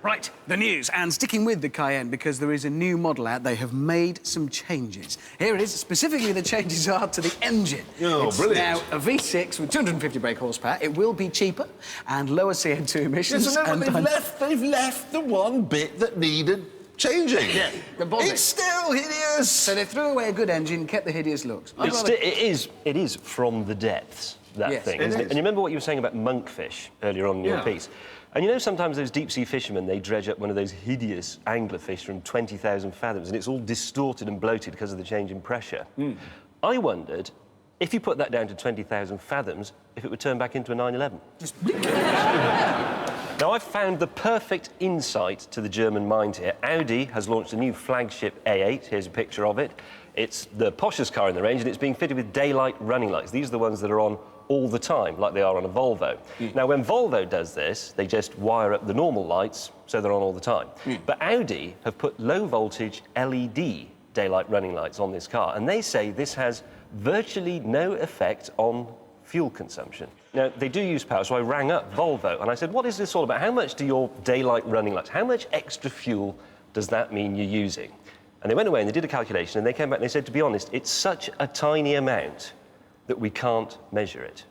Right, the news, and sticking with the Cayenne because there is a new model out. They have made some changes. Here it is. Specifically, the changes are to the engine. Oh, it's brilliant. now a V6 with 250 brake horsepower. It will be cheaper and lower CO2 emissions. Yes, so now they've left the one bit that needed changing. Yeah, the bonnet. It's still hideous. So they threw away a good engine, kept the hideous looks. It is from the depths, that Yes, thing. it Isn't is. And you remember what you were saying about monkfish earlier on in your piece? And you know sometimes those deep-sea fishermen, they dredge up one of those hideous anglerfish from 20,000 fathoms and it's all distorted and bloated because of the change in pressure. I wondered, if you put that down to 20,000 fathoms, if it would turn back into a 911. Now, I've found the perfect insight to the German mind here. Audi has launched a new flagship A8. Here's a picture of it. It's the poshest car in the range, and it's being fitted with daylight running lights. These are the ones that are on all the time, like they are on a Volvo. Now, when Volvo does this, they just wire up the normal lights, so they're on all the time. But Audi have put low-voltage LED daylight running lights on this car, and they say this has virtually no effect on fuel consumption. Now, they do use power, so I rang up Volvo and I said, what is this all about? How much do your daylight running lights, how much extra fuel does that mean you're using? And they went away and they did a calculation and they came back and they said, to be honest, it's such a tiny amount that we can't measure it.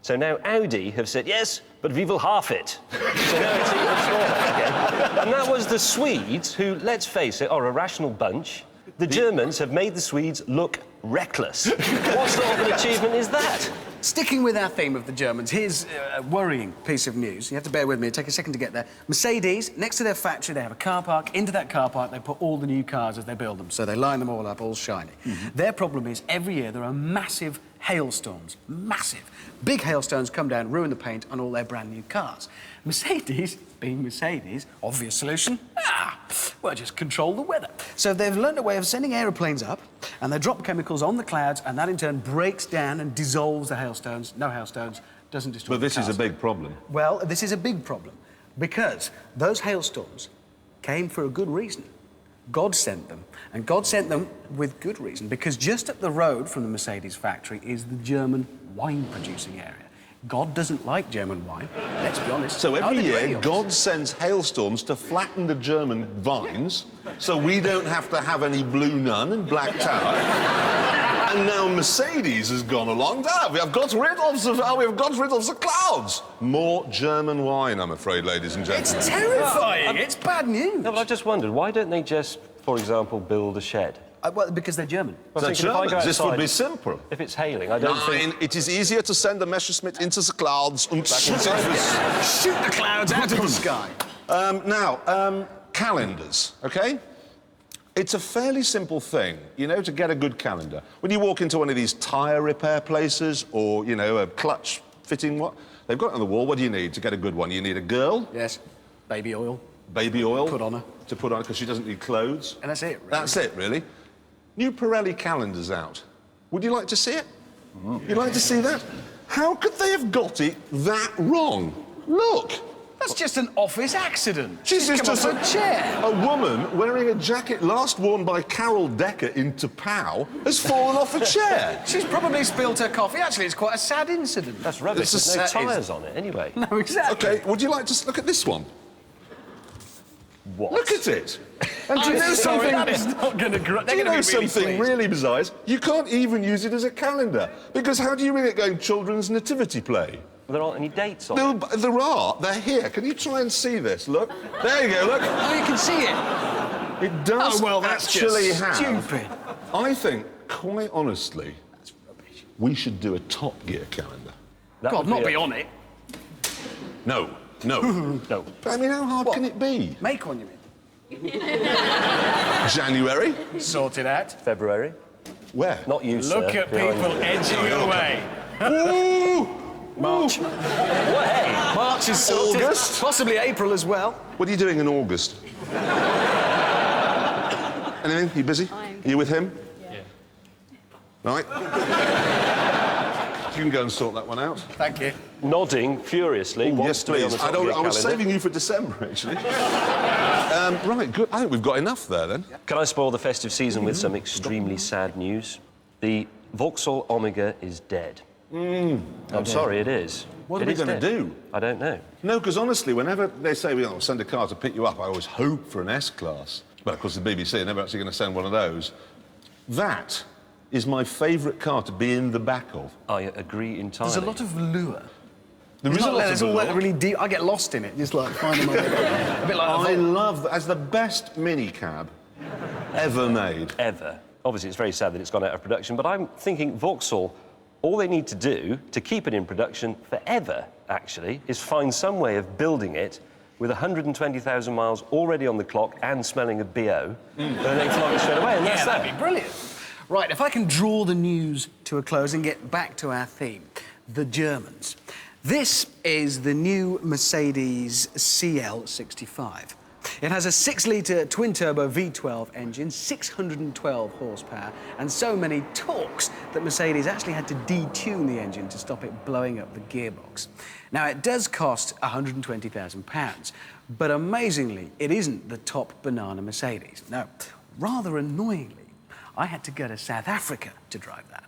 So now Audi have said, yes, but we will half it. So now it's even smaller again. And that was the Swedes, who, let's face it, are a rational bunch. The Germans have made the Swedes look reckless. What sort of an achievement is that? Sticking with our theme of the Germans, here's a worrying piece of news. You have to bear with me, it'll take a second to get there. Mercedes, next to their factory, they have a car park. Into that car park, they put all the new cars as they build them. So they line them all up, all shiny. Their problem is, every year there are massive hailstorms. Massive. Big hailstones come down, ruin the paint on all their brand new cars. Mercedes, being Mercedes, obvious solution, well, just control the weather. So they've learned a way of sending aeroplanes up, and they drop chemicals on the clouds, and that in turn breaks down and dissolves the hailstones. No hailstones, doesn't destroy But the this is cars. a big problem. Well, this is a big problem, because those hailstorms came for a good reason. God sent them, and God sent them with good reason, because just up the road from the Mercedes factory is the German wine-producing area. God doesn't like German wine, let's be honest. So every Neither do any year, of us. God sends hailstorms to flatten the German vines, so we don't have to have any Blue Nun and Black Tower. And now Mercedes has gone along. We have got rid of the clouds. More German wine, I'm afraid, ladies and gentlemen. It's terrifying. It's bad news. No, but I just wondered, why don't they just, for example, build a shed? Well, because they're German. I was The thinking, if I go Germans, this would outside, be simple. if it's hailing, I don't think... It is easier to send a Messerschmitt into the clouds and Shoot the clouds out of the sky. Calendars, OK? It's a fairly simple thing, you know, to get a good calendar. When you walk into one of these tyre repair places or, you know, a clutch fitting, they've got it on the wall. What do you need to get a good one? You need a girl. Yes, baby oil. Baby oil. Put on her. To put on because she doesn't need clothes. And that's it, really. That's it, really. New Pirelli calendar's out. Would you like to see it? You'd like to see that? How could they have got it that wrong? Look! That's just an office accident. She's come just off a chair. A woman wearing a jacket last worn by Carol Decker in Tapau has fallen off a chair. She's probably spilled her coffee. Actually, it's quite a sad incident. That's rubbish. It's a- There's no that is- tyres on it, anyway. No, exactly. OK, would you like to look at this one? What? Look at it. And do you know I'm sorry, something? that is not going to grow. Do you know something really bizarre? Is you can't even use it as a calendar. Because how do you ring it going children's nativity play? There aren't any dates on it. There are. They're here. Can you try and see this? Look. There you go, look. Oh, you can see it. It does Oh, well, that's actually just have... stupid. I think, quite honestly, we should do a Top Gear calendar. That God, would not a- be on it. No. No. But I mean, how hard can it be? Make one, you mean? January? Sort it out. February. Where? Not you, sir. Look at Behind people you. edging away. Ooh! March. Hey! March is sorted. August? Possibly April as well. What are you doing in August? Anything? You busy? Are you with him? Yeah. Right. You can go and sort that one out. Thank you. Nodding furiously. Ooh, wants yes, to be on please. the Top Gear I was calendar. saving you for December, actually. Right, good. I think we've got enough there, then. Can I spoil the festive season with some extremely sad news? The Vauxhall Omega is dead. I'm sorry, it is. What are It we is going to dead. do? I don't know. No, because honestly, whenever they say, we'll send a car to pick you up, I always hope for an S-Class. But, of course, the BBC are never actually going to send one of those. That is my favourite car to be in the back of. I agree entirely. There's a lot of lure. There is a lot There's of all allure. really deep. I get lost in it, just like finding my way. A bit like I love that as the best minicab ever made. Ever. Obviously, it's very sad that it's gone out of production, but I'm thinking Vauxhall, all they need to do to keep it in production forever, actually, is find some way of building it with 120,000 miles already on the clock and smelling of BO, and they flog it straight away, and that's that'd that. be brilliant. Right, if I can draw the news to a close and get back to our theme, the Germans. This is the new Mercedes CL65. It has a 6-litre twin-turbo V12 engine, 612 horsepower, and so many torques that Mercedes actually had to detune the engine to stop it blowing up the gearbox. Now, it does cost £120,000, but amazingly, it isn't the top banana Mercedes. No, rather annoyingly, I had to go to South Africa to drive that.